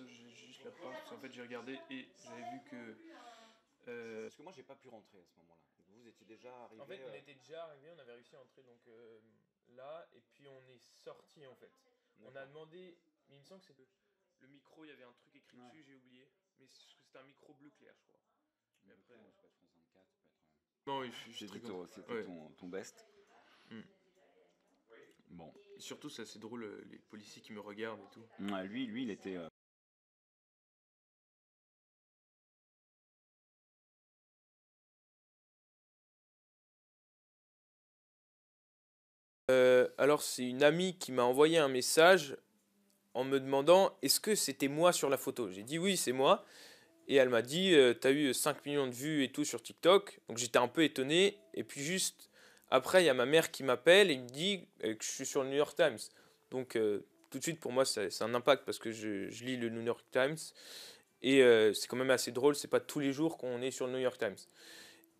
j'ai juste la porte, parce qu'en fait j'ai regardé et j'avais vu que... Parce que moi, j'ai pas pu rentrer à ce moment-là. Vous étiez déjà arrivé. En fait, on était déjà arrivé, on avait réussi à entrer donc là, et puis on est sorti en fait. On a demandé, mais il me semble que c'est le micro, il y avait un truc écrit dessus, j'ai oublié. Mais c'était un micro bleu clair, je crois. Mais après, ça peut être France 24, ça peut être. Non, oui, je suis très content. C'était ton best. Mm. Bon. Et surtout, c'est assez drôle, les policiers qui me regardent et tout. Ouais, lui, il était. Alors c'est une amie qui m'a envoyé un message en me demandant est-ce que c'était moi sur la photo. J'ai dit oui, c'est moi. Et elle m'a dit t'as eu 5 millions de vues et tout sur TikTok. Donc j'étais un peu étonné. Et puis juste après, il y a ma mère qui m'appelle et me dit que je suis sur le New York Times. Donc tout de suite pour moi c'est un impact parce que je lis le New York Times. Et c'est quand même assez drôle, c'est pas tous les jours qu'on est sur le New York Times.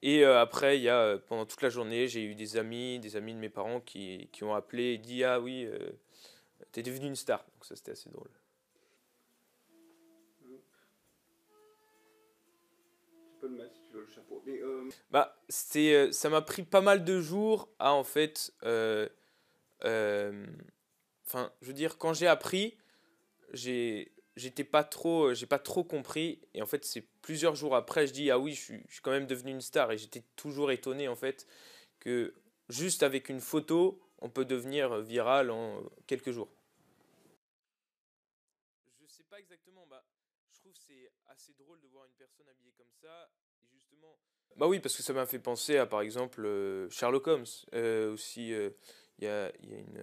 Et après, il y a, pendant toute la journée, j'ai eu des amis de mes parents qui ont appelé et dit ah oui, t'es devenu une star. Donc ça, c'était assez drôle. Tu peux le mettre si tu veux, le chapeau. Mais Bah, ça m'a pris pas mal de jours à en fait. Enfin, je veux dire, quand j'ai appris, j'ai pas trop compris. Et en fait, c'est plusieurs jours après, je dis ah oui, je suis quand même devenu une star. Et j'étais toujours étonné en fait que juste avec une photo, on peut devenir viral en quelques jours. Je sais pas exactement. Bah, je trouve que c'est assez drôle de voir une personne habillée comme ça. Et justement. Bah oui, parce que ça m'a fait penser à par exemple Sherlock Holmes. Aussi, il y a une.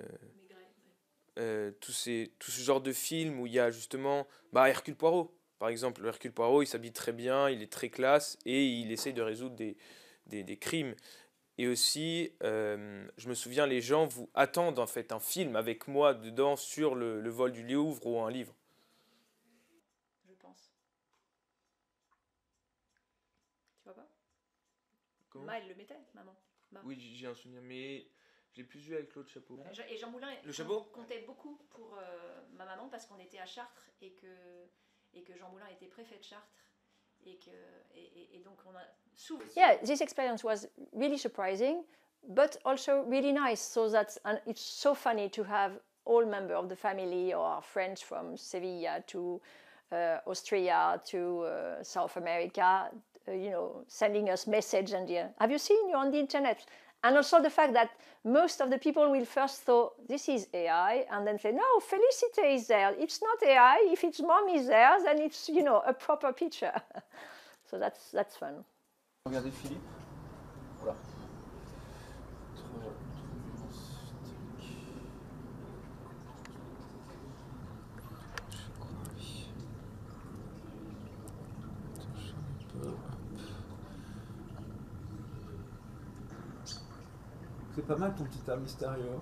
Tout ce genre de films où il y a justement Hercule Poirot. Par exemple, Hercule Poirot, il s'habille très bien, il est très classe et il essaye de résoudre des crimes. Et aussi, je me souviens, les gens vous attendent en fait un film avec moi dedans sur le vol du Louvre ou un livre. Je pense. Tu vois pas? Comment? Ma, elle le mettait, maman. Ma. Oui, j'ai un souvenir, mais je l'ai plus vu avec l'autre chapeau. Et Jean Moulin Le chapeau comptait beaucoup pour ma maman parce qu'on était à Chartres et que Jean Moulin était préfet de Chartres. Et donc on a souvent. Yeah, this experience was really surprising, but also really nice. So that and it's so funny to have all members of the family or friends from Sevilla to Austria to South America, sending us message and have you seen you on the internet? And also the fact that most of the people will first thought this is AI and then say no, Felicite is there. It's not AI. If its mom is there, then it's a proper picture. So that's fun. regardez Philippe. Voilà. C'est pas mal ton petit art mystérieux.